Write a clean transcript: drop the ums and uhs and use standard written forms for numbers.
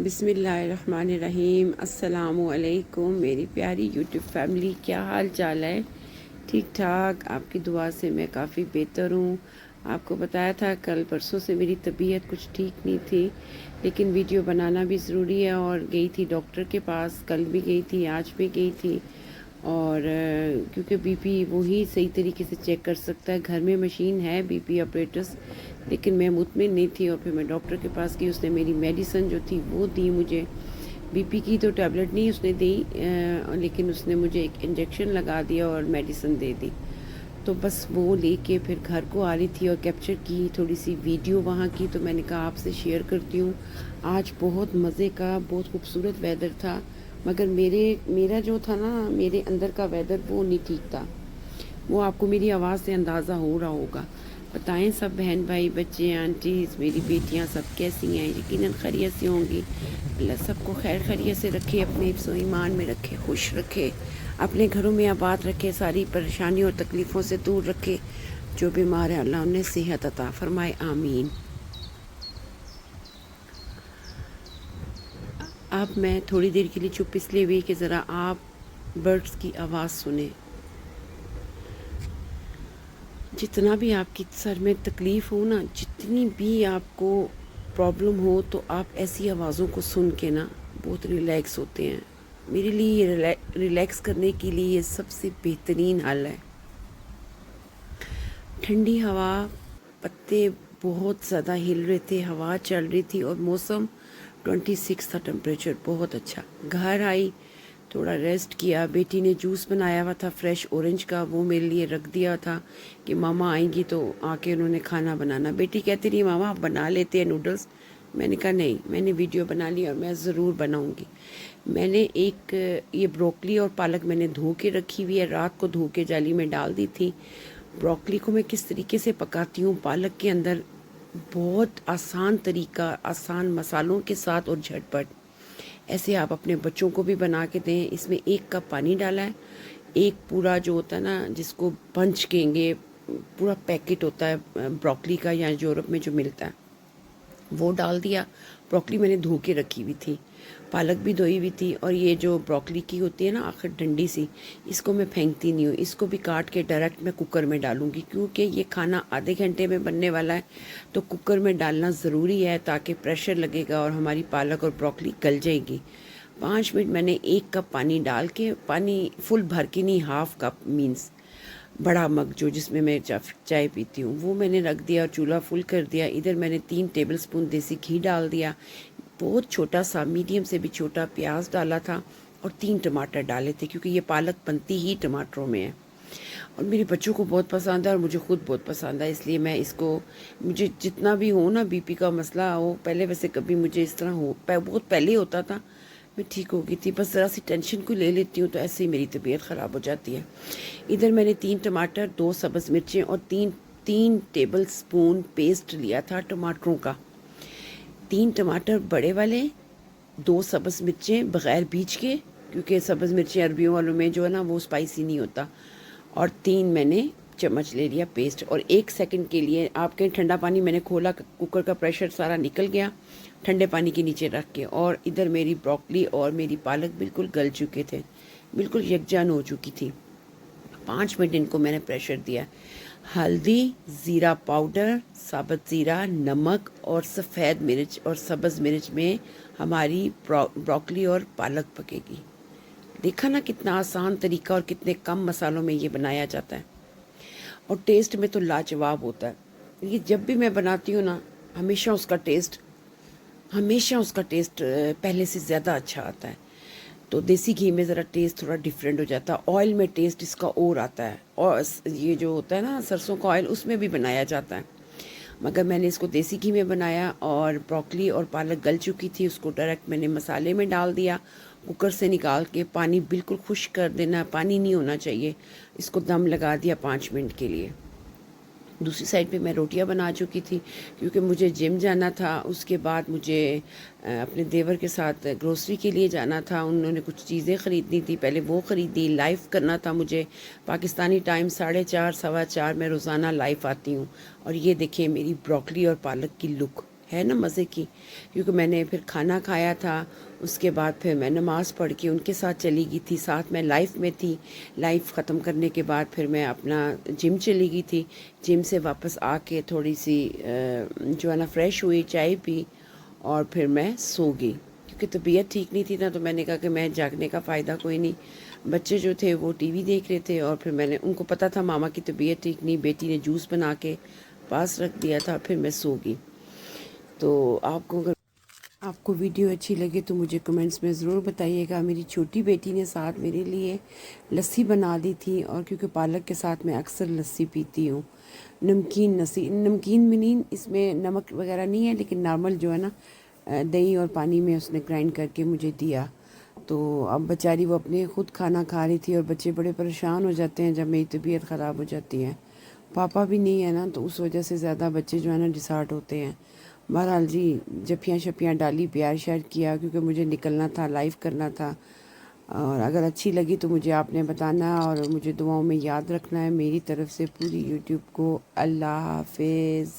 बिस्मिल्लाहिर्रहमानिर्रहीम। अस्सलामुअलैकुम मेरी प्यारी यूट्यूब फैमिली, क्या हाल चाल है? ठीक ठाक, आपकी दुआ से मैं काफ़ी बेहतर हूँ। आपको बताया था कल परसों से मेरी तबीयत कुछ ठीक नहीं थी, लेकिन वीडियो बनाना भी ज़रूरी है। और गई थी डॉक्टर के पास, कल भी गई थी, आज भी गई थी। और क्योंकि बीपी वही सही तरीके से चेक कर सकता है, घर में मशीन है बीपी ऑपरेटर्स, लेकिन मैं मुतमिन नहीं थी। और फिर मैं डॉक्टर के पास गई, उसने मेरी मेडिसिन जो थी वो दी मुझे। बीपी की तो टैबलेट नहीं उसने दी, लेकिन उसने मुझे एक इंजेक्शन लगा दिया और मेडिसिन दे दी। तो बस वो लेके फिर घर को आ रही थी और कैप्चर की थोड़ी सी वीडियो वहाँ की, तो मैंने कहा आपसे शेयर करती हूँ। आज बहुत मज़े का, बहुत खूबसूरत वेदर था, मगर मेरा जो था ना, मेरे अंदर का वेदर वो नहीं ठीक था। वो आपको मेरी आवाज़ से अंदाज़ा हो रहा होगा। बताएं सब बहन भाई, बच्चे, आंटीज़, मेरी बेटियां सब कैसी हैं? यकीनन खैरियत से होंगी। अल्लाह सबको खैर खैरियत से रखे, अपने हिफ्ज़ ईमान में रखे, खुश रखे, अपने घरों में आबाद रखे, सारी परेशानियों और तकलीफ़ों से दूर रखे। जो बीमार है अल्लाह उन्हें सेहत अता फरमाए, आमीन। अब मैं थोड़ी देर के लिए चुप इसलिए हुई कि ज़रा आप बर्ड्स की आवाज़ सुने। जितना भी आपकी सर में तकलीफ़ हो ना, जितनी भी आपको प्रॉब्लम हो, तो आप ऐसी आवाज़ों को सुन के ना बहुत रिलैक्स होते हैं। मेरे लिए ये रिलैक्स करने के लिए ये सबसे बेहतरीन हल है। ठंडी हवा, पत्ते बहुत ज़्यादा हिल रहे थे, हवा चल रही थी और मौसम 26 था, टेम्परेचर बहुत अच्छा। घर आई, थोड़ा रेस्ट किया। बेटी ने जूस बनाया हुआ था फ्रेश ऑरेंज का, वो मेरे लिए रख दिया था कि मामा आएंगी तो आके उन्होंने खाना बनाना। बेटी कहती रही मामा आप बना लेते हैं नूडल्स। मैंने कहा नहीं, मैंने वीडियो बना ली और मैं ज़रूर बनाऊंगी। मैंने एक ये ब्रोकली और पालक मैंने धो के रखी हुई है, रात को धो के जाली में डाल दी थी। ब्रोकली को मैं किस तरीके से पकाती हूँ पालक के अंदर, बहुत आसान तरीका, आसान मसालों के साथ और झटपट। ऐसे आप अपने बच्चों को भी बना के दें। इसमें 1 कप पानी डाला है, एक पूरा जो होता है ना जिसको पंच कहेंगे, पूरा पैकेट होता है ब्रोकली का, या यूरोप में जो मिलता है, वो डाल दिया। ब्रोकली मैंने धो के रखी हुई थी, पालक भी धोई हुई थी। और ये जो ब्रोकली की होती है ना आखिर डंडी सी, इसको मैं फेंकती नहीं हूँ, इसको भी काट के डायरेक्ट मैं कुकर में डालूंगी, क्योंकि ये खाना आधे घंटे में बनने वाला है। तो कुकर में डालना ज़रूरी है ताकि प्रेशर लगेगा और हमारी पालक और ब्रोकली गल जाएगी। 5 मिनट मैंने 1 कप पानी डाल के, पानी फुल भर के नहीं, हाफ कप मीन्स बड़ा मग जो जिसमें मैं चाय पीती हूँ, वो मैंने रख दिया और चूल्हा फुल कर दिया। इधर मैंने 3 टेबलस्पून देसी घी डाल दिया, बहुत छोटा सा, मीडियम से भी छोटा प्याज डाला था, और 3 टमाटर डाले थे, क्योंकि ये पालक बनती ही टमाटरों में है। और मेरे बच्चों को बहुत पसंद है और मुझे खुद बहुत पसंद है, इसलिए मैं इसको, मुझे जितना भी हो ना बीपी का मसला हो, पहले वैसे कभी मुझे इस तरह हो, बहुत पहले होता था, मैं ठीक हो गई थी, बस ज़रा सी टेंशन को ले लेती हूँ तो ऐसे ही मेरी तबीयत ख़राब हो जाती है। इधर मैंने 3 टमाटर, 2 सब्ज़ मिर्चें और तीन तीन टेबल स्पून पेस्ट लिया था टमाटरों का। 3 टमाटर बड़े वाले, 2 सब्ज़ मिर्चें बग़ैर बीज के, क्योंकि सब्ज़ मिर्चें अरबियों वालों में जो है ना वो स्पाइसी नहीं होता, और 3 मैंने चम्मच ले लिया पेस्ट। और 1 सेकंड के लिए आपके ठंडा पानी मैंने खोला, कुकर का प्रेशर सारा निकल गया ठंडे पानी के नीचे रख के। और इधर मेरी ब्रोकली और मेरी पालक बिल्कुल गल चुके थे, बिल्कुल यकजान हो चुकी थी। 5 मिनट इनको मैंने प्रेशर दिया। हल्दी, ज़ीरा पाउडर, साबुत ज़ीरा, नमक और सफ़ेद मिर्च और सब्ज़ मिर्च में हमारी ब्रोकली और पालक पकेगी। देखा ना कितना आसान तरीका और कितने कम मसालों में ये बनाया जाता है, और टेस्ट में तो लाजवाब होता है। ये जब भी मैं बनाती हूँ ना, हमेशा उसका टेस्ट पहले से ज़्यादा अच्छा आता है। तो देसी घी में ज़रा टेस्ट थोड़ा डिफरेंट हो जाता है, ऑयल में टेस्ट इसका और आता है, और ये जो होता है ना सरसों का ऑयल, उसमें भी बनाया जाता है, मगर मैंने इसको देसी घी में बनाया। और ब्रोकली और पालक गल चुकी थी, उसको डायरेक्ट मैंने मसाले में डाल दिया, कुकर से निकाल के पानी बिल्कुल खुश्क कर देना, पानी नहीं होना चाहिए। इसको दम लगा दिया 5 मिनट के लिए। दूसरी साइड पे मैं रोटियां बना चुकी थी, क्योंकि मुझे जिम जाना था, उसके बाद मुझे अपने देवर के साथ ग्रोसरी के लिए जाना था, उन्होंने कुछ चीज़ें ख़रीदनी थी, पहले वो ख़रीदी। लाइव करना था मुझे, पाकिस्तानी टाइम 4:30 4:15 मैं रोज़ाना लाइव आती हूँ। और ये देखिए मेरी ब्रोकली और पालक की लुक, है ना मज़े की, क्योंकि मैंने फिर खाना खाया था, उसके बाद फिर मैं नमाज़ पढ़ के उनके साथ चली गई थी, साथ में लाइफ में थी। लाइफ ख़त्म करने के बाद फिर मैं अपना जिम चली गई थी। जिम से वापस आके थोड़ी सी जो है ना फ्रेश हुई, चाय पी और फिर मैं सो गई, क्योंकि तबीयत ठीक नहीं थी ना। तो मैंने कहा कि मैं जागने का फ़ायदा कोई नहीं। बच्चे जो थे वो टीवी देख रहे थे और फिर मैंने, उनको पता था मामा की तबीयत ठीक नहीं, बेटी ने जूस बना के पास रख दिया था, फिर मैं सो गई। तो आपको अगर आपको वीडियो अच्छी लगे तो मुझे कमेंट्स में ज़रूर बताइएगा। मेरी छोटी बेटी ने साथ मेरे लिए लस्सी बना दी थी, और क्योंकि पालक के साथ मैं अक्सर लस्सी पीती हूँ, नमकीन लस्सी, नमकीन में नहीं, इसमें नमक वगैरह नहीं है, लेकिन नॉर्मल जो है ना दही और पानी में उसने ग्राइंड करके मुझे दिया। तो अब बेचारी वो अपने खुद खाना खा रही थी, और बच्चे बड़े परेशान हो जाते हैं जब मेरी तबीयत ख़राब हो जाती है। पापा भी नहीं है ना, तो उस वजह से ज़्यादा बच्चे जो है ना डिसार्ट होते हैं। बहरहाल जी, जफियाँ शफियाँ डाली, प्यार श्यार किया, क्योंकि मुझे निकलना था, लाइव करना था। और अगर अच्छी लगी तो मुझे आपने बताना, और मुझे दुआओं में याद रखना है। मेरी तरफ से पूरी यूट्यूब को अल्लाह हाफिज़।